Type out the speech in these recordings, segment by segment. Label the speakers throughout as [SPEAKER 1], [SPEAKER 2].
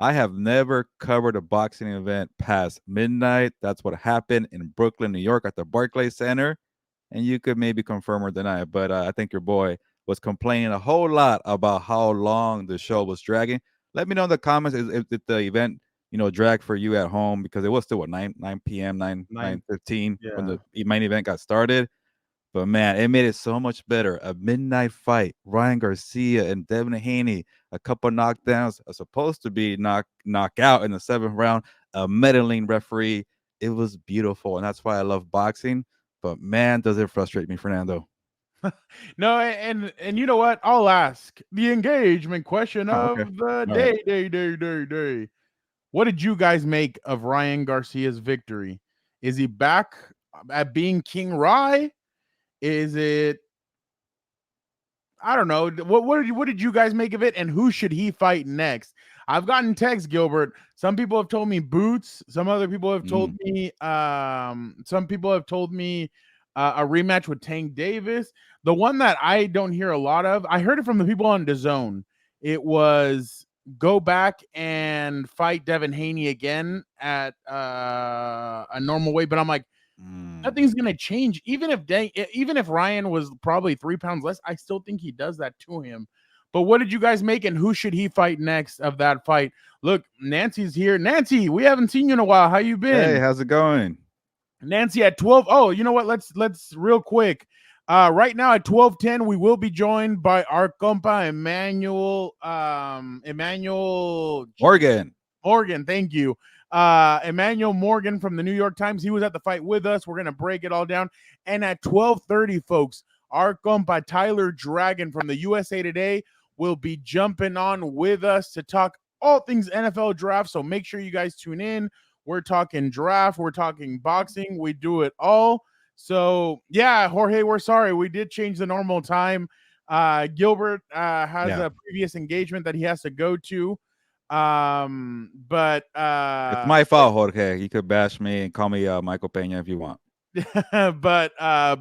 [SPEAKER 1] I have never covered a boxing event past midnight. That's what happened in Brooklyn, New York, at the Barclays Center. And you could maybe confirm or deny it, but I think your boy was complaining a whole lot about how long the show was dragging. Let me know in the comments if the event dragged for you at home, because it was still what, 9 p.m. 9:15 when
[SPEAKER 2] Yeah.
[SPEAKER 1] the main event got started. But man, it made it so much better. A midnight fight, Ryan Garcia and Devin Haney, a couple knockdowns, are supposed to be knockout in the seventh round, a meddling referee. It was beautiful, and that's why I love boxing. But man, does it frustrate me, Fernando.
[SPEAKER 2] No, and you know what? I'll ask the engagement question
[SPEAKER 1] Oh, okay.
[SPEAKER 2] of the
[SPEAKER 1] All right.
[SPEAKER 2] day. What did you guys make of Ryan Garcia's victory? Is he back at being King Rye? Is it, I don't know. What did you guys make of it, and who should he fight next? I've gotten texts, Gilbert. Some people have told me Boots. Some other people have told
[SPEAKER 1] Mm.
[SPEAKER 2] me. Some people have told me a rematch with Tank Davis. The one that I don't hear a lot of, I heard it from the people on DAZN. It was go back and fight Devin Haney again at a normal weight. But I'm like,
[SPEAKER 1] Mm.
[SPEAKER 2] nothing's gonna change. Even if Ryan was probably 3 pounds less, I still think he does that to him. But what did you guys make, and who should he fight next of that fight? Look, Nancy's here. Nancy, we haven't seen you in a while. How you
[SPEAKER 1] Hey,
[SPEAKER 2] been?
[SPEAKER 1] how's it going?
[SPEAKER 2] Nancy at 12. Oh, you know what? Let's real quick. Right now at 12:10, we will be joined by our compa Emmanuel
[SPEAKER 1] Morgan.
[SPEAKER 2] Morgan, thank you. Emmanuel Morgan from the New York Times. He was at the fight with us. We're gonna break it all down. And at 12:30, folks, our compa Tyler Dragon from the USA Today will be jumping on with us to talk all things NFL draft. So make sure you guys tune in. We're talking draft, we're talking boxing, we do it all. So yeah, Jorge, we're sorry. We did change the normal time. Gilbert has
[SPEAKER 1] Yeah,
[SPEAKER 2] a previous engagement that he has to go to. But
[SPEAKER 1] it's my fault, Jorge. You could bash me and call me Michael Pena if you want.
[SPEAKER 2] but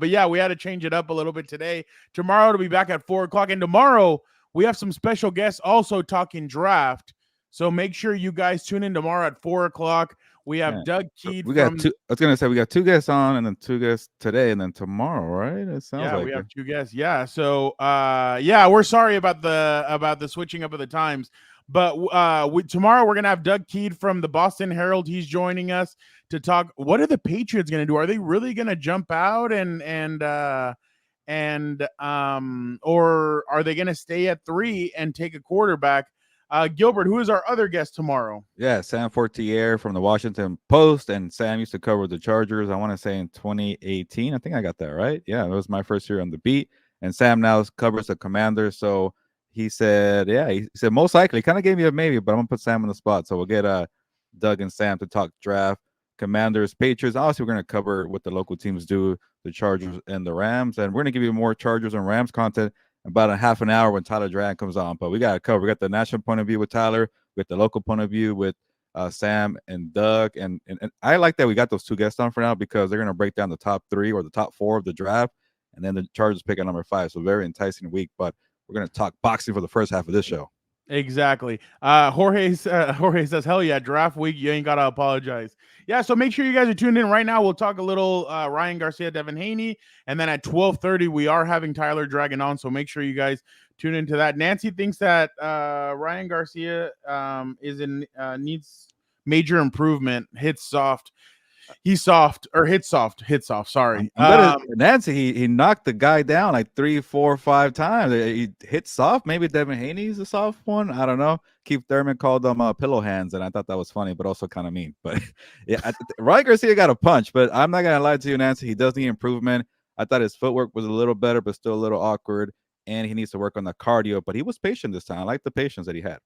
[SPEAKER 2] yeah, we had to change it up a little bit today. Tomorrow it'll be back at 4 o'clock, and tomorrow we have some special guests also talking draft. So make sure you guys tune in tomorrow at 4 o'clock. We
[SPEAKER 1] Yeah.
[SPEAKER 2] have Doug Keed
[SPEAKER 1] We got
[SPEAKER 2] from,
[SPEAKER 1] two. I was gonna say we got two guests on, and then two guests today, and then tomorrow, right? It sounds
[SPEAKER 2] yeah, we
[SPEAKER 1] like
[SPEAKER 2] have
[SPEAKER 1] it.
[SPEAKER 2] two guests. Yeah. So yeah, we're sorry about the switching up of the times. But tomorrow we're gonna have Doug Keed from the Boston Herald. He's joining us to talk. What are the Patriots gonna do? Are they really gonna jump out or are they gonna stay at 3 and take a quarterback? Gilbert, who is our other guest tomorrow?
[SPEAKER 1] Yeah, Sam Fortier from the Washington Post, and Sam used to cover the Chargers. I want to say in 2018. I think I got that right. Yeah, it was my first year on the beat, and Sam now covers the Commanders. So he said, yeah, he said most likely. Kind of gave me a maybe, but I'm gonna put Sam on the spot. So we'll get Doug and Sam to talk draft, Commanders, Patriots. Obviously, we're gonna cover what the local teams do, the Chargers and the Rams, and we're gonna give you more Chargers and Rams content about a half an hour when Tyler Dragon comes on. But we got to cover. We got the national point of view with Tyler, with the local point of view with Sam and Doug. And I like that we got those two guests on for now, because they're going to break down the top three or the top four of the draft. And then the Chargers pick at number 5. So very enticing week. But we're going to talk boxing for the first half of this show.
[SPEAKER 2] Exactly. Jorge says, "Hell yeah, draft week. You ain't gotta apologize." Yeah. So make sure you guys are tuned in right now. We'll talk a little Ryan Garcia, Devin Haney, and then at 12:30 we are having Tyler Dragon on. So make sure you guys tune into that. Nancy thinks that Ryan Garcia needs major improvement. Hits soft. He's soft or hit soft. Hit soft. Sorry.
[SPEAKER 1] I'm better. Nancy, he knocked the guy down like 3, 4, 5 times. He hit soft. Maybe Devin Haney's a soft one. I don't know. Keith Thurman called them pillow hands, and I thought that was funny, but also kind of mean. But yeah, Ryan Garcia got a punch, but I'm not gonna lie to you, Nancy. He does need improvement. I thought his footwork was a little better, but still a little awkward, and he needs to work on the cardio. But he was patient this time. I like the patience that he had.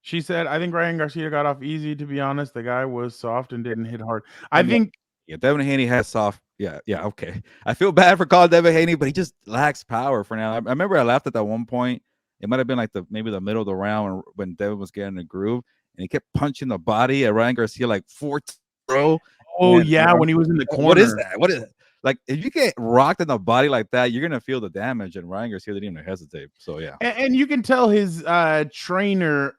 [SPEAKER 2] She said, "I think Ryan Garcia got off easy. To be honest, the guy was soft and didn't hit hard. I
[SPEAKER 1] And
[SPEAKER 2] think
[SPEAKER 1] yeah, Devin Haney has soft. Yeah, yeah, okay. I feel bad for calling Devin Haney, but he just lacks power for now. I remember I laughed at that one point. It might have been like maybe the middle of the round when Devin was getting a groove, and he kept punching the body at Ryan Garcia like 4 row.
[SPEAKER 2] Oh
[SPEAKER 1] And
[SPEAKER 2] yeah, when he was in the
[SPEAKER 1] what is
[SPEAKER 2] corner.
[SPEAKER 1] that? What is that? like if you get rocked in the body like that, you're gonna feel the damage. And Ryan Garcia didn't even hesitate. So yeah,
[SPEAKER 2] and you can tell his trainer.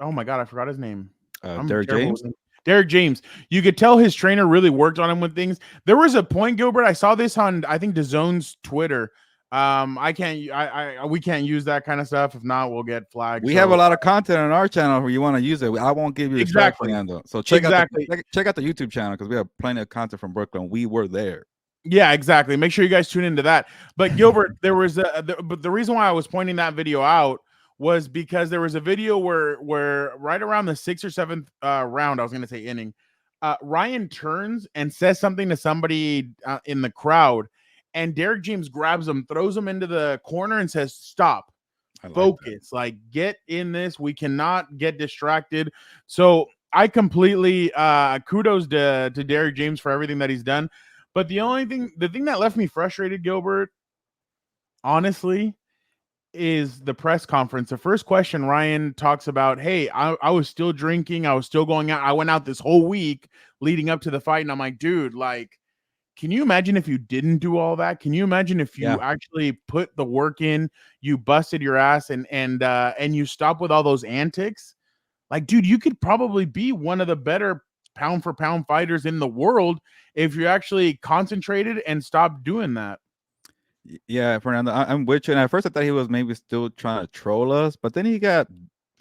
[SPEAKER 2] Oh my god, I forgot his name. I'm
[SPEAKER 1] Derek
[SPEAKER 2] terrible
[SPEAKER 1] James.
[SPEAKER 2] with him. Derek James. You could tell his trainer really worked on him with things. There was a point, Gilbert. I saw this on I think DAZN's Twitter. We can't use that kind of stuff. If not, we'll get flagged.
[SPEAKER 1] We
[SPEAKER 2] So
[SPEAKER 1] have a lot of content on our channel where you want to use it. I won't give you the strike,
[SPEAKER 2] exactly.
[SPEAKER 1] Fernando. So check
[SPEAKER 2] Exactly.
[SPEAKER 1] out the YouTube channel because we have plenty of content from Brooklyn. We were there.
[SPEAKER 2] Yeah, exactly. Make sure you guys tune into that. But Gilbert, there was but the reason why I was pointing that video out was because there was a video where right around the 6th or 7th round, I was going to say inning, Ryan turns and says something to somebody in the crowd, and Derek James grabs him, throws him into the corner, and says, "Stop, focus, like get in this. We cannot get distracted." So I completely kudos to Derek James for everything that he's done. But the thing that left me frustrated, Gilbert, honestly, is the press conference. The first question, Ryan talks about, hey, I was still drinking. I was still going out. I went out this whole week leading up to the fight. And I'm like, dude, like, can you imagine if you didn't do all that? Can you imagine if you actually put the work in, you busted your ass and you stop with all those antics? Like, dude, you could probably be one of the better pound for pound fighters in the world if you actually concentrated and stopped doing that.
[SPEAKER 1] Yeah, Fernando, I'm with you. And at first, I thought he was maybe still trying to troll us, but then he got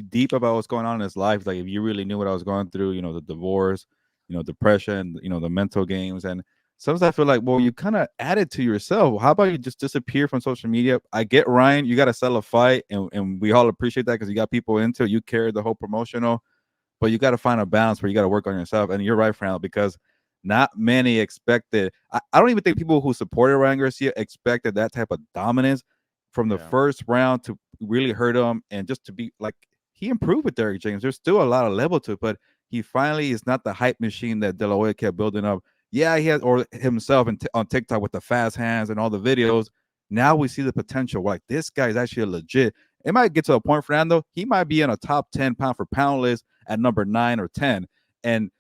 [SPEAKER 1] deep about what's going on in his life. Like, if you really knew what I was going through, you know, the divorce, you know, depression, you know, the mental games. And sometimes I feel like, well, you kind of added to yourself. How about you just disappear from social media? I get Ryan, you got to sell a fight, and we all appreciate that because you got people into it. You carry the whole promotional, but you got to find a balance where you got to work on yourself. And you're right, Fernando, because not many expected. I don't even think people who supported Ryan Garcia expected that type of dominance from the first round to really hurt him and just to be like he improved with Derek James. There's still a lot of level to it, but he finally is not the hype machine that De La Hoya kept building up. Yeah, he has or himself on TikTok with the fast hands and all the videos. Now we see the potential. Like this guy is actually a legit. It might get to a point, Fernando. He might be in a top 10 pound for pound list at number 9 or 10. And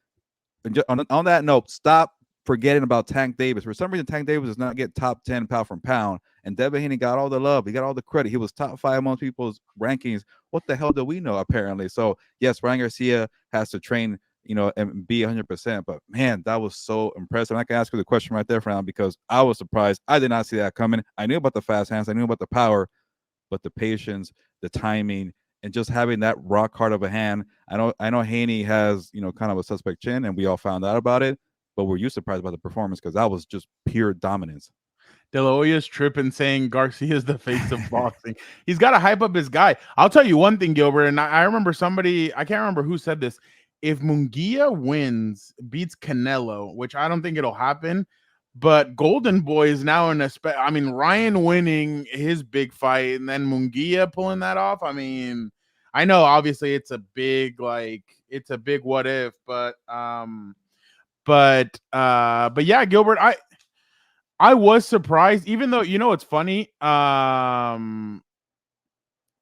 [SPEAKER 1] on that note, stop forgetting about Tank Davis. For some reason, Tank Davis does not get top 10 pound for pound. And Devin Haney got all the love. He got all the credit. He was top 5 among people's rankings. What the hell do we know, apparently? So, yes, Ryan Garcia has to train, you know, and be 100%. But, man, that was so impressive. And I can ask you the question right there, Fran, because I was surprised. I did not see that coming. I knew about the fast hands. I knew about the power. But the patience, the timing, and just having that rock hard of a hand. I know Haney has, you know, kind of a suspect chin, and we all found out about it. But were you surprised about the performance? Because that was just pure dominance.
[SPEAKER 2] De La Hoya's tripping saying Garcia is the face of boxing. He's got to hype up his guy. I'll tell you one thing, Gilbert, and I remember somebody, I can't remember who said this. If Munguia beats Canelo, which I don't think it'll happen, but Golden Boy is now in I mean, Ryan winning his big fight and then Munguia pulling that off. I mean, I know obviously it's a big what if, but yeah, Gilbert, I was surprised, even though you know it's funny.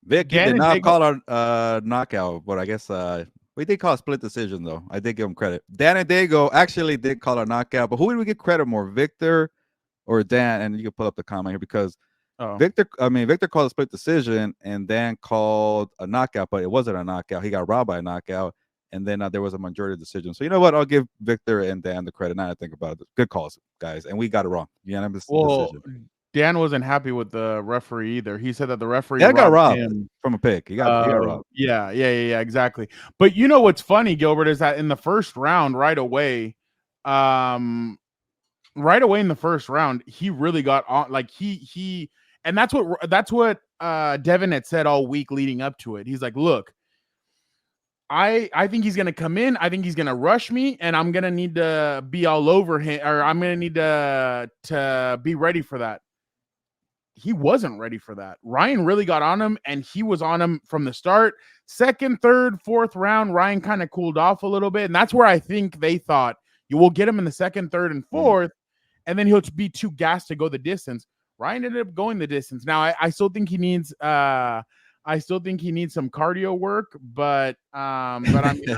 [SPEAKER 1] Vic did not call a knockout, but I guess we did call a split decision, though. I did give him credit. Dan and Dago actually did call a knockout, but who did we give credit more, Victor or Dan? And you can pull up the comment here because Victor called a split decision and Dan called a knockout, but it wasn't a knockout. He got robbed by a knockout, and then there was a majority decision. So you know what? I'll give Victor and Dan the credit. Now I think about it. Good calls, guys, and we got it wrong. Unanimous decision.
[SPEAKER 2] Dan wasn't happy with the referee either. He said that the referee
[SPEAKER 1] got robbed from a pick. He got robbed.
[SPEAKER 2] Yeah, exactly. But you know what's funny, Gilbert, is that in the first round, right away in the first round, he really got on. Like he, and that's what Devin had said all week leading up to it. He's like, look, I think he's gonna come in. I think he's gonna rush me, and I'm gonna need to be all over him, or I'm gonna need to be ready for that. He wasn't ready for that. Ryan really got on him, and he was on him from the start. Second, third, fourth round, Ryan kind of cooled off a little bit, and that's where I think they thought you will get him in the second, third, and fourth, and then he'll be too gassed to go the distance. Ryan ended up going the distance. Now, I still think he needs I still think he needs some cardio work, but I mean,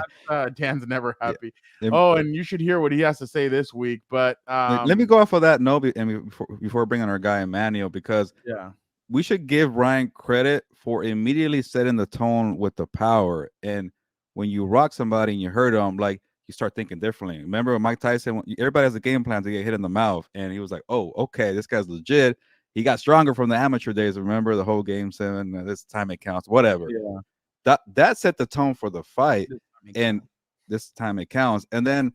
[SPEAKER 2] Dan's never
[SPEAKER 1] Yeah.
[SPEAKER 2] happy. Oh, and you should hear what he has to say this week. But
[SPEAKER 1] Let me go off of that note and before bringing our guy Emmanuel, because
[SPEAKER 2] yeah,
[SPEAKER 1] we should give Ryan credit for immediately setting the tone with the power. And when you rock somebody and you hurt them, like you start thinking differently. Remember when Mike Tyson, everybody has a game plan to get hit in the mouth, and he was like, "Oh, okay, this guy's legit." He got stronger from the amateur days. Remember the whole game 7, this time it counts, whatever.
[SPEAKER 2] yeah.
[SPEAKER 1] That set the tone for the fight,
[SPEAKER 2] This time it
[SPEAKER 1] and
[SPEAKER 2] counts.
[SPEAKER 1] this time it counts. And then,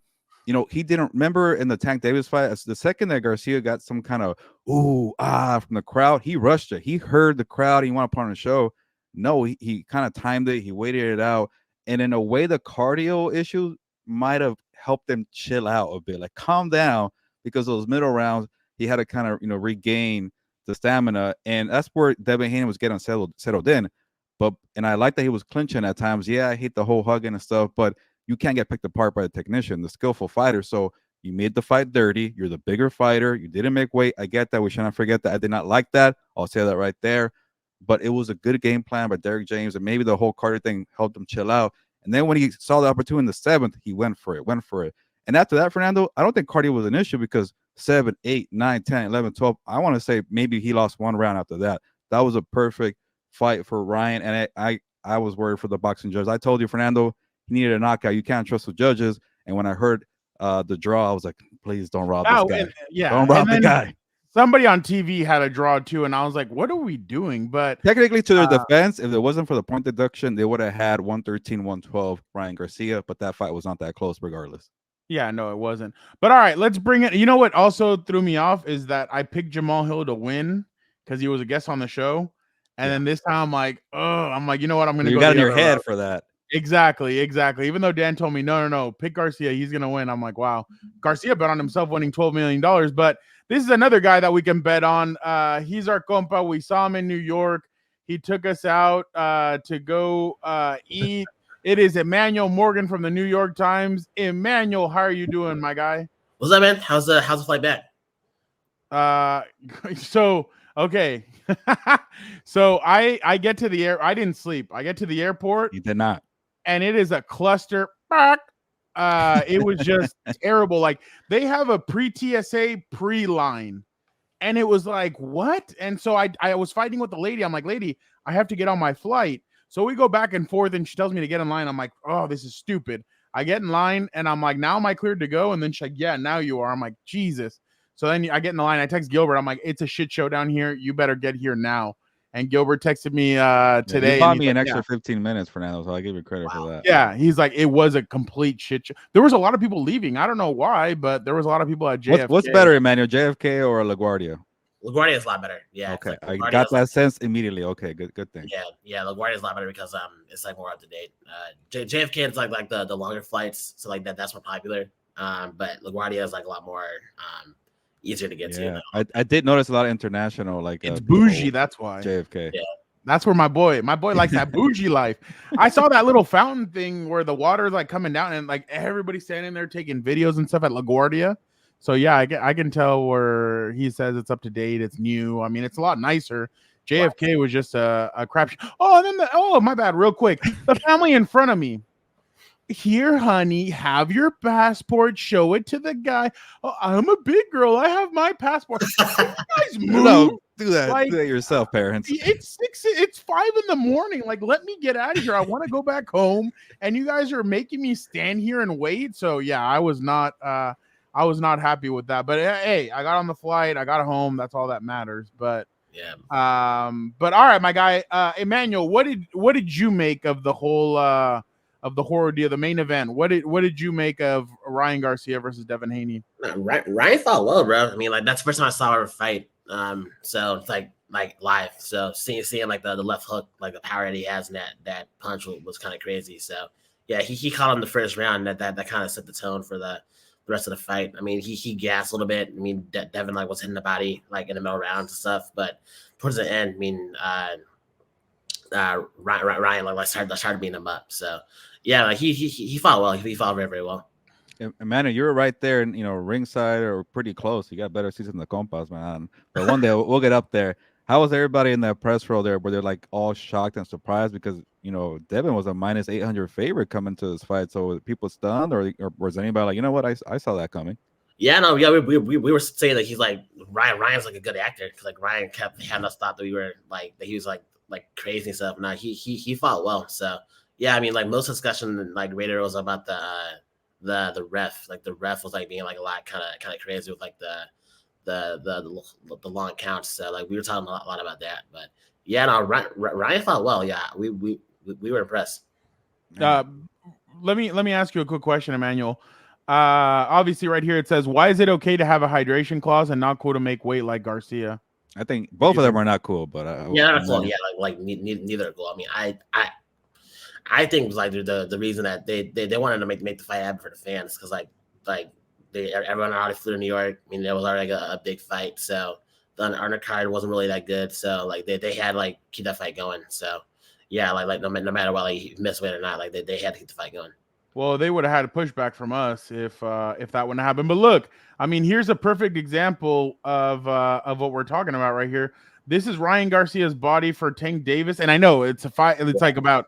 [SPEAKER 1] he didn't remember in the Tank Davis fight. The second that Garcia got some kind of ooh from the crowd, he rushed it. He heard the crowd. He wanted to put on a show. No, he kind of timed it. He waited it out, and in a way, the cardio issue might have helped him chill out a bit, like calm down, because those middle rounds he had to kind of regain the stamina, and that's where Devin Haney was getting settled in. And I like that he was clinching at times. Yeah, I hate the whole hugging and stuff, but you can't get picked apart by the technician, the skillful fighter. So you made the fight dirty. You're the bigger fighter. You didn't make weight. I get that. We should not forget that. I did not like that. I'll say that right there. But it was a good game plan by Derek James, and maybe the whole Carter thing helped him chill out. And then when he saw the opportunity in the 7th, he went for it. And after that, Fernando, I don't think cardio was an issue because 7, 8, 9, 10, 11, 12, I want to say maybe he lost one round after that. That was a perfect fight for Ryan, and I was worried for the boxing judge. I told you, Fernando, he needed a knockout. You can't trust the judges. And when I heard the draw, I was like, please don't rob this guy. Don't rob the guy.
[SPEAKER 2] Somebody on TV had a draw too, and I was like, what are we doing? But
[SPEAKER 1] technically, to their defense, if it wasn't for the point deduction, they would have had 113, 112 Ryan Garcia, but that fight was not that close regardless.
[SPEAKER 2] Yeah, no, it wasn't. But all right, let's bring it. You know what also threw me off is that I picked Jamal Hill to win because he was a guest on the show. And then this time I'm like, you know what? I'm going to go.
[SPEAKER 1] You got in your head for that.
[SPEAKER 2] Exactly. Even though Dan told me, no, pick Garcia. He's going to win. I'm like, wow. Garcia bet on himself winning $12 million. But this is another guy that we can bet on. He's our compa. We saw him in New York. He took us out to go eat. It is Emmanuel Morgan from the New York Times. Emmanuel, how are you doing, my guy?
[SPEAKER 3] What's up, man? How's the flight back?
[SPEAKER 2] Okay. So I get to the air. I didn't sleep. I get to the airport.
[SPEAKER 1] You did not.
[SPEAKER 2] And it is a cluster. It was just terrible. Like they have a pre-TSA pre-line. And it was like, what? And so I was fighting with the lady. I'm like, lady, I have to get on my flight. So we go back and forth, and she tells me to get in line. I'm like, oh, this is stupid. I get in line, and I'm like, now am I cleared to go? And then she's like, yeah, now you are. I'm like, Jesus. So then I get in the line. I text Gilbert. I'm like, it's a shit show down here. You better get here now. And Gilbert texted me today.
[SPEAKER 1] You bought me an extra 15 minutes, Fernando, so I give you credit for that.
[SPEAKER 2] Yeah, he's like, it was a complete shit show. There was a lot of people leaving. I don't know why, but there was a lot of people at JFK.
[SPEAKER 1] What's better, Emmanuel, JFK or LaGuardia?
[SPEAKER 3] LaGuardia is a lot better. Yeah.
[SPEAKER 1] Okay, I got that sense immediately. Okay, good thing.
[SPEAKER 3] Yeah. LaGuardia is a lot better because it's like more up to date. JFK is like the longer flights, so like that's more popular. But LaGuardia is like a lot more easier to get to. You know?
[SPEAKER 1] I did notice a lot of international, like
[SPEAKER 2] it's bougie. That's why
[SPEAKER 1] JFK.
[SPEAKER 3] Yeah.
[SPEAKER 2] That's where my boy likes that bougie life. I saw that little fountain thing where the water is like coming down and like everybody's standing there taking videos and stuff at LaGuardia. So yeah, I can tell where he says it's up to date, it's new. I mean, it's a lot nicer. JFK was just a crap. Oh, and then my bad. Real quick, the family in front of me. Here, honey, have your passport. Show it to the guy. Oh, I'm a big girl. I have my passport. You guys move.
[SPEAKER 1] No, do that yourself, parents.
[SPEAKER 2] It's 5 a.m. Like, let me get out of here. I want to go back home, and you guys are making me stand here and wait. So yeah, I was not happy with that. But hey, I got on the flight. I got home. That's all that matters. But
[SPEAKER 3] yeah.
[SPEAKER 2] But all right, my guy, Emmanuel, what did you make of the whole of the horror deal, the main event? What did you make of Ryan Garcia versus Devin Haney?
[SPEAKER 3] Ryan fought well, bro. I mean, like that's the first time I saw her fight. So it's like live. So seeing like the left hook, like the power that he has in that punch was kind of crazy. So yeah, he caught him the first round. That kind of set the tone for the rest of the fight. I mean, he gassed a little bit. I mean, Devin like was hitting the body like in the middle rounds and stuff, but towards the end, I mean, Ryan like started beating him up. So yeah, like he fought well. He fought very, very well.
[SPEAKER 1] Emmanuel, you were right there, ringside or pretty close. You got better seats than the Compas, man. But one day we'll get up there. How was everybody in that press row there? Were they like all shocked and surprised because Devin was a minus 800 favorite coming to this fight? So were people stunned, or was anybody like, you know what, I saw that coming?
[SPEAKER 3] Yeah, no, yeah, we were saying that he's like Ryan's like a good actor because like Ryan kept having us thought that we were like that he was like crazy and stuff. Now he fought well, so yeah, I mean like most discussion like later was about the ref, like the ref was like being like a lot kind of crazy with like the long counts. So like we were talking a lot about that, but yeah, no, Ryan fought well. Yeah, we were impressed.
[SPEAKER 2] Let me ask you a quick question, Emmanuel. Obviously, right here it says, "Why is it okay to have a hydration clause and not cool to make weight like Garcia?"
[SPEAKER 1] I think both of them are not cool, but
[SPEAKER 3] yeah, not cool. Yeah, like neither are cool. I mean, I think it was like the reason that they wanted to make the fight happen for the fans because like everyone already flew to New York. I mean, there was already like a big fight, so the undercard wasn't really that good. So like they had to like keep that fight going. So yeah, like no matter what, like he missed weight or not, like they had to keep the fight going.
[SPEAKER 2] Well, they would have had a pushback from us if that wouldn't happen. But look, I mean, here's a perfect example of what we're talking about right here. This is Ryan Garcia's body for Tank Davis, and I know it's a fight. It's like about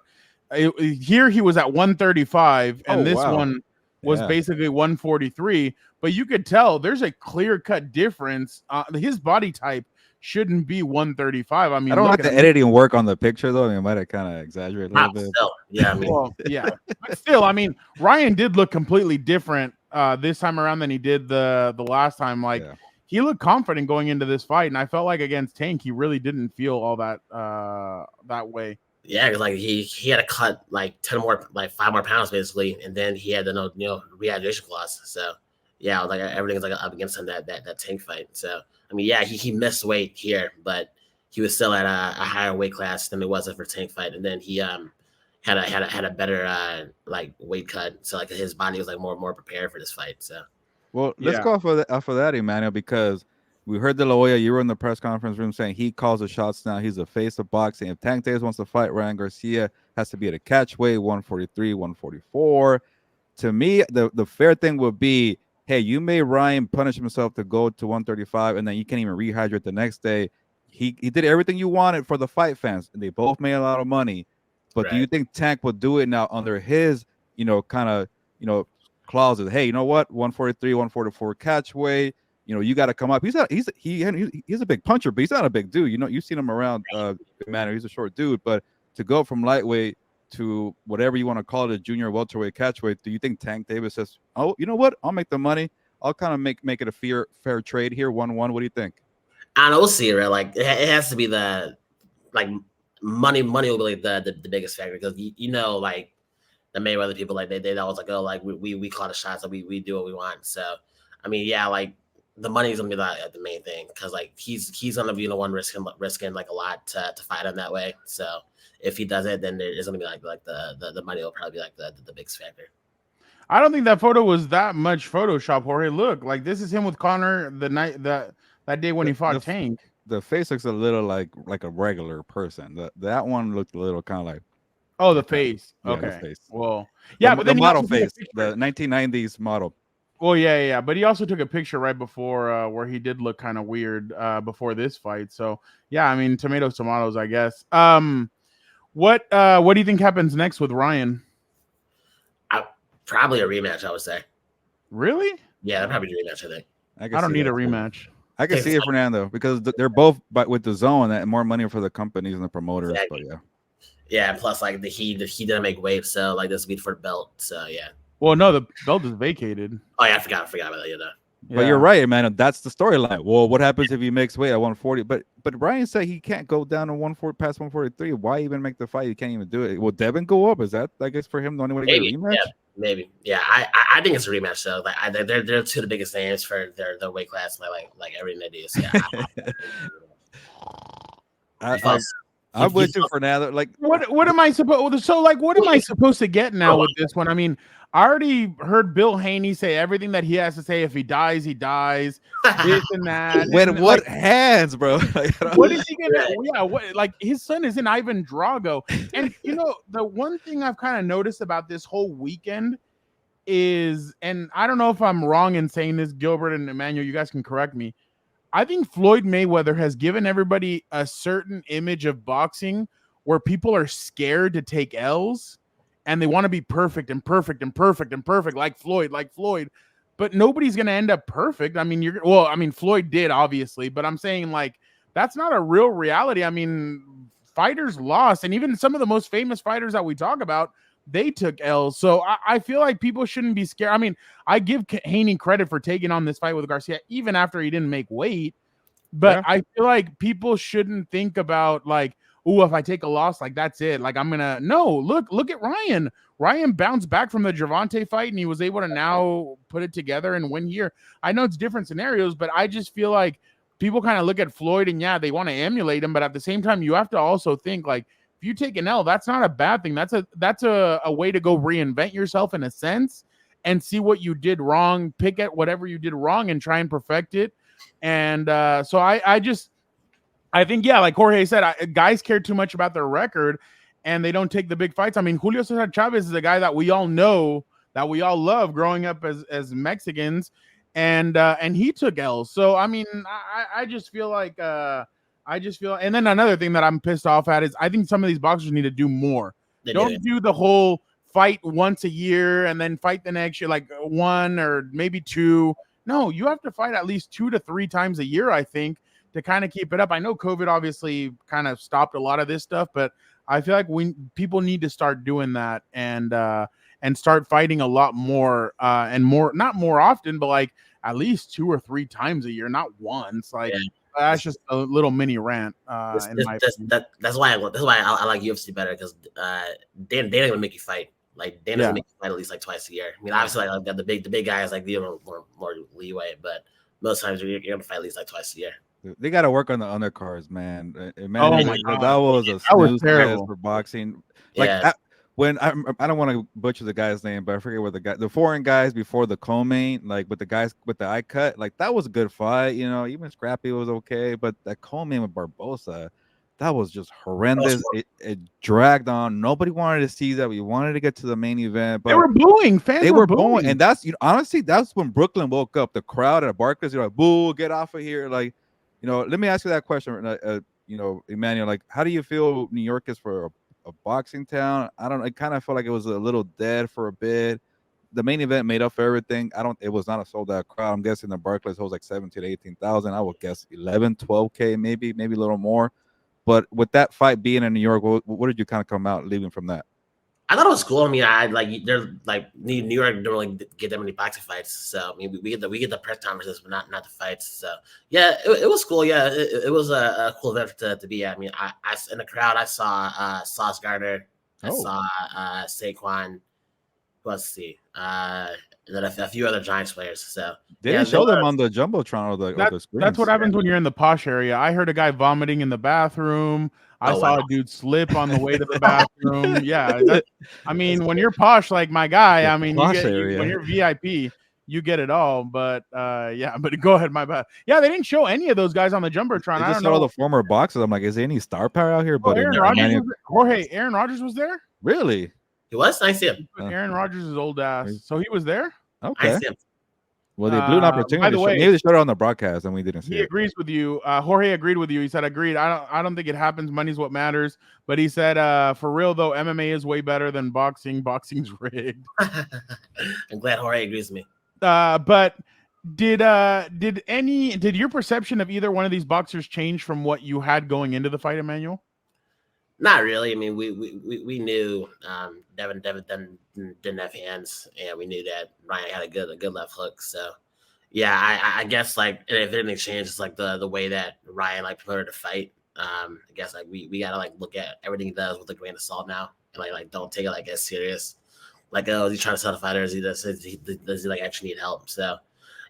[SPEAKER 2] here he was at 135, and this one was basically 143. But you could tell there's a clear-cut difference. His body type shouldn't be 135. I mean,
[SPEAKER 1] I don't like the editing work on the picture though. I mean, it might have kind of exaggerated a little bit.
[SPEAKER 3] Still, yeah, I mean,
[SPEAKER 2] well, yeah, but still, I mean, Ryan did look completely different this time around than he did the last time. Like he looked confident going into this fight, and I felt like against Tank, he really didn't feel all that way.
[SPEAKER 3] Yeah, because like he had to cut like 5 more pounds basically, and then he had the rehydration clause. So yeah, like everything's like up against him that Tank fight. So I mean, yeah, he missed weight here, but he was still at a higher weight class than it was for Tank fight, and then he had a better like weight cut, so like his body was like more prepared for this fight. So
[SPEAKER 1] well, let's go off of that, Emmanuel, because we heard De La Hoya. You were in the press conference room saying he calls the shots now. He's the face of boxing. If Tank Davis wants to fight Ryan Garcia, has to be at a catch weight 143, 144. To me, the fair thing would be, hey, you made Ryan punish himself to go to 135, and then you can't even rehydrate the next day. He did everything you wanted for the fight fans, and they both made a lot of money. But do you think Tank would do it now under his, kind of, clauses? Hey, you know what? 143, 144 catch weight. You got to come up. He's a big puncher, but he's not a big dude. You've seen him around. Man, he's a short dude. But to go from lightweight to whatever you want to call it, a junior welterweight catchweight, do you think Tank Davis says, oh, you know what? I'll make the money. I'll kind of make it a fair trade here, 1-1. What do you think?
[SPEAKER 3] I don't know. We'll see, right? Like it has to be the money will be the biggest factor because like the Mayweather people like they always like, oh, like we call the shots, so we do what we want. So I mean, yeah, like the money is gonna be the main thing because like he's gonna be the one risking like a lot to fight him that way. So if he does it, then there's gonna be like the money will probably be like the biggest factor.
[SPEAKER 2] I don't think that photo was that much Photoshop, Jorge. Look, like this is him with Connor the night that day when he fought Tank.
[SPEAKER 1] The face looks a little like a regular person. That one looked a little kind of like.
[SPEAKER 2] Oh, the face. Okay.
[SPEAKER 1] The face.
[SPEAKER 2] Well, yeah, but then
[SPEAKER 1] the model face, the 1990s model.
[SPEAKER 2] Well, yeah. But he also took a picture right before where he did look kind of weird before this fight. So yeah, I mean, tomatoes, I guess. What do you think happens next with Ryan?
[SPEAKER 3] Probably a rematch, I would say.
[SPEAKER 2] Really?
[SPEAKER 3] Yeah, probably a rematch. I think.
[SPEAKER 2] I don't need a rematch.
[SPEAKER 1] I can see it, Fernando, because they're both with the zone and more money for the companies and the promoters.
[SPEAKER 3] Exactly.
[SPEAKER 1] But
[SPEAKER 3] yeah, plus like he didn't make weight, so like this would be for the belt. So yeah.
[SPEAKER 2] Well, no, the belt is vacated.
[SPEAKER 3] Oh yeah, I forgot about that.
[SPEAKER 1] Yeah. But you're right, man. That's the storyline. Well, what happens if he makes weight at 140? But Ryan said he can't go down to 140 past 143. Why even make the fight? You can't even do it. Will Devin go up? Is that, I guess, for him the only way to get a rematch?
[SPEAKER 3] Yeah, maybe. Yeah, I think it's a rematch. So like they're two of the biggest names for their weight class. Like everything they do. So, yeah.
[SPEAKER 1] I'm with you, Fernando. Like,
[SPEAKER 2] what am I supposed? So, like, what am I supposed to get now with this one? I mean, I already heard Bill Haney say everything that he has to say. If he dies, he dies. This and that.
[SPEAKER 1] With what hands, bro?
[SPEAKER 2] What is he gonna? Yeah, what? Like his son is in Ivan Drago, and the one thing I've kind of noticed about this whole weekend is, and I don't know if I'm wrong in saying this, Gilbert and Emmanuel, you guys can correct me. I think Floyd Mayweather has given everybody a certain image of boxing where people are scared to take L's and they want to be perfect and perfect and perfect and perfect, like Floyd. But nobody's going to end up perfect. I mean, Floyd did, obviously, but I'm saying, like, that's not a real reality. I mean, fighters lost, and even some of the most famous fighters that we talk about, they took L's. So I feel like people shouldn't be scared. I mean, I give Haney credit for taking on this fight with Garcia, even after he didn't make weight. But
[SPEAKER 1] Yeah.
[SPEAKER 2] I feel like people shouldn't think about, like, oh, if I take a loss, like, that's it. Like, I'm going to – no, look at Ryan. Ryan bounced back from the Gervonta fight, and he was able to now put it together and win here. I know it's different scenarios, but I just feel like people kind of look at Floyd and, yeah, they want to emulate him. But at the same time, you have to also think, like, if you take an L, that's not a bad thing. That's a way to go reinvent yourself in a sense and see what you did wrong, pick at whatever you did wrong and try and perfect it. And so I think, yeah, like Jorge said, guys care too much about their record and they don't take the big fights. I mean, Julio Cesar Chavez is a guy that we all know, that we all love growing up as Mexicans, and he took L's. So, I mean, I just feel like and then another thing that I'm pissed off at is I think some of these boxers need to do more. Don't do the whole fight once a year and then fight the next year, like one or maybe two. No, you have to fight at least 2 to 3 times a year, I think, to kind of keep it up. I know COVID obviously kind of stopped a lot of this stuff, but I feel like people need to start doing that and start fighting a lot more and more, not more often, but like at least 2 or 3 times a year, not once. Like that's just a little mini rant.
[SPEAKER 3] That's why I like UFC better, because Dana doesn't make you fight. Like Dana doesn't make you fight at least like twice a year. I mean, obviously, like the big guys, like, you know, more leeway, but most times you're gonna fight at least like twice a year.
[SPEAKER 1] They got to work on the undercards, man.
[SPEAKER 2] Oh my
[SPEAKER 1] God,
[SPEAKER 2] God.
[SPEAKER 1] that was a snooze fest for boxing. Like, I don't want to butcher the guy's name, but I forget what the foreign guys before the co-main, like with the guys with the eye cut, like that was a good fight. You know, even Scrappy was okay, but that co-main with Barbosa, that was just horrendous. It dragged on. Nobody wanted to see that. We wanted to get to the main event, but
[SPEAKER 2] they were booing. Fans
[SPEAKER 1] they
[SPEAKER 2] were
[SPEAKER 1] booing, and that's, you know, honestly, that's when Brooklyn woke up. The crowd at Barclays, you're like, boo, get off of here, like. You know, let me ask you that question, you know, Emmanuel, like, how do you feel New York is for a boxing town? I don't know. I kind of felt like it was a little dead for a bit. The main event made up for everything. It was not a sold out crowd. I'm guessing the Barclays holds like 17 to 18,000. I would guess 11, 12K, maybe a little more. But with that fight being in New York, what did you kind of come out leaving from that?
[SPEAKER 3] I thought it was cool. I mean, they're like New York don't really get that many boxing fights, so I mean, we get the press conferences, but not the fights. So yeah, it was cool. Yeah, it was a cool event to be at. I mean, I in the crowd I saw Sauce Gardner, I saw Saquon, let's see, and then a few other Giants players. So
[SPEAKER 1] they didn't show them on the jumbotron or the screen.
[SPEAKER 2] That's what happens when you're in the posh area. I heard a guy vomiting in the bathroom. I saw a dude slip on the way to the bathroom. Yeah, I mean, when you're posh like my guy, I mean, when you're VIP, you get it all. But but go ahead, my bad. Yeah, they didn't show any of those guys on the jumbotron. I don't know
[SPEAKER 1] all the former boxers. I'm like, is there any star power out here? But
[SPEAKER 2] Aaron Rodgers was there.
[SPEAKER 1] Really?
[SPEAKER 3] He was. I see him.
[SPEAKER 2] Aaron Rodgers is old ass, so he was there.
[SPEAKER 1] Okay.
[SPEAKER 3] I see him.
[SPEAKER 1] Well, they blew an opportunity.
[SPEAKER 2] By the way,
[SPEAKER 1] maybe they showed it on the broadcast and we didn't see it.
[SPEAKER 2] He agrees with you. Jorge agreed with you. He said, agreed. I don't think it happens. Money's what matters. But he said, for real, though, MMA is way better than boxing. Boxing's rigged.
[SPEAKER 3] I'm glad Jorge agrees with me.
[SPEAKER 2] But did your perception of either one of these boxers change from what you had going into the fight, Emmanuel?
[SPEAKER 3] Not really. I mean, we knew Devin didn't have hands, and we knew that Ryan had a good left hook. So, yeah, I guess, like, if anything changed, it's like the way that Ryan, like, promoted the fight. I guess, like, we gotta, like, look at everything he does with a grain of salt now, and like don't take it like as serious. Like, oh, is he trying to sell the fighter? Does he like actually need help? So,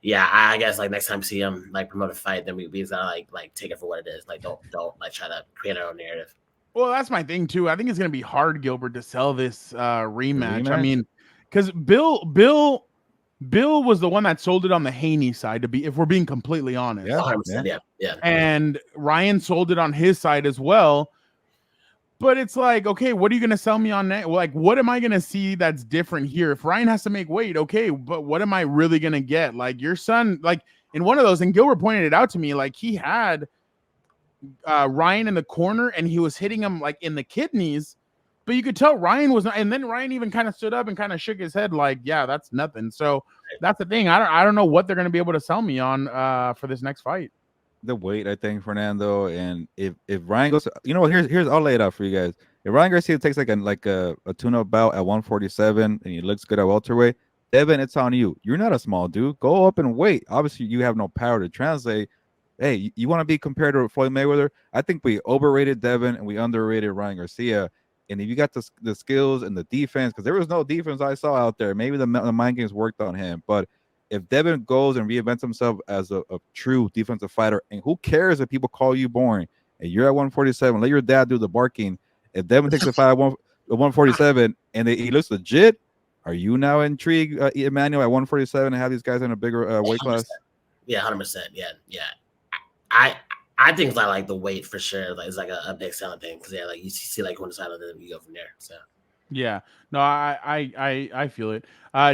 [SPEAKER 3] yeah, I guess, like, next time we see him, like, promote a fight, then we just gotta like take it for what it is. Like, don't like try to create our own narrative.
[SPEAKER 2] Well, that's my thing too. I think it's going to be hard, Gilbert, to sell this rematch. I mean, because Bill was the one that sold it on the Haney side, if we're being completely honest.
[SPEAKER 3] Yeah.
[SPEAKER 2] And Ryan sold it on his side as well. But it's like, okay, what are you going to sell me on that? Like, what am I going to see that's different here? If Ryan has to make weight, okay, but what am I really going to get? Like, your son, like, in one of those, and Gilbert pointed it out to me, like he had Ryan in the corner and he was hitting him like in the kidneys, but you could tell Ryan was not, and then Ryan even kind of stood up and kind of shook his head like, yeah, that's nothing. So that's the thing. I don't know what they're going to be able to sell me on for this next fight.
[SPEAKER 1] The weight, I think, Fernando, and if Ryan goes, you know what, here's I'll lay it out for you guys. If Ryan Garcia takes like a tune-up bout at 147 and he looks good at welterweight, Devin, it's on you. You're not a small dude. Go up and wait. Obviously, you have no power to translate. Hey, you want to be compared to Floyd Mayweather? I think we overrated Devin and we underrated Ryan Garcia. And if you got the skills and the defense, because there was no defense I saw out there, maybe the mind games worked on him, but if Devin goes and reinvents himself as a true defensive fighter, and who cares if people call you boring, and you're at 147, let your dad do the barking. If Devin takes a fight at 147 and he looks legit, are you now intrigued, Emmanuel, at 147 and have these guys in a bigger weight class?
[SPEAKER 3] Yeah, 100%. Yeah. I think it's like the weight for sure. Like it's like a big selling thing because like you see like one side of it, you go from there. So.
[SPEAKER 2] Yeah, no, I feel it.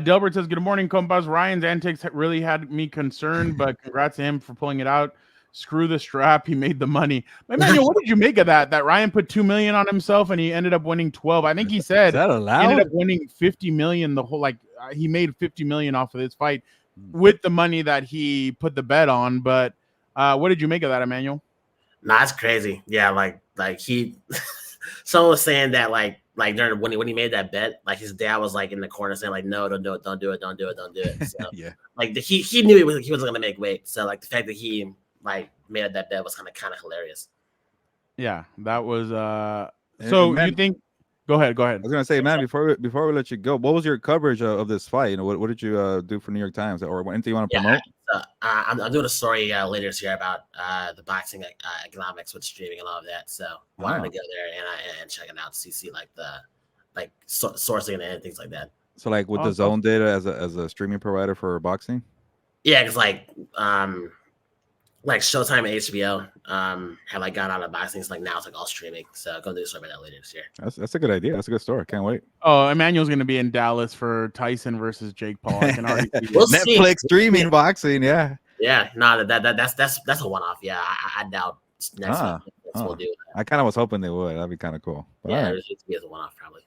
[SPEAKER 2] Delbert says, "Good morning, Compas. Ryan's antics really had me concerned, but congrats to him for pulling it out. Screw the strap, he made the money." Emmanuel, what did you make of that? That Ryan put $2 million on himself and he ended up winning 12. I think he said
[SPEAKER 1] is that allowed?
[SPEAKER 2] He ended up winning 50 million. The whole he made 50 million off of this fight with the money that he put the bet on. But what did you make of that, Emmanuel?
[SPEAKER 3] Nah, it's crazy. Yeah, like he. Someone was saying that like during when he made that bet, like his dad was like in the corner saying like, no, don't do it, don't do it, don't do it, don't do it. So
[SPEAKER 1] yeah, like
[SPEAKER 3] he knew he wasn't gonna make weight. So like the fact that he like made that bet was kind of hilarious.
[SPEAKER 2] Yeah, that was so man, you think? Go ahead. I
[SPEAKER 1] was gonna say, man, before we let you go, what was your coverage of this fight? You know, what did you do for New York Times or anything you want to promote?
[SPEAKER 3] I'm doing a story later this year about the boxing economics with streaming and all of that. So I wanted to go there and check it out to see like the sourcing and things like that.
[SPEAKER 1] So like with the Zone data as a streaming provider for boxing.
[SPEAKER 3] Yeah, because like Showtime and HBO have like gone out of boxing. It's like now it's like all streaming. So go do a story about that later this year.
[SPEAKER 1] That's a good idea. That's a good story. Can't wait.
[SPEAKER 2] Oh, Emmanuel's going to be in Dallas for Tyson versus Jake Paul. I can already see
[SPEAKER 1] we'll Netflix see. Streaming boxing. Yeah.
[SPEAKER 3] Yeah. No, that's a one-off. Yeah, I doubt next week we'll do that.
[SPEAKER 1] I kind of was hoping they would. That'd be kind of cool.
[SPEAKER 3] But yeah, it should be as a one-off probably.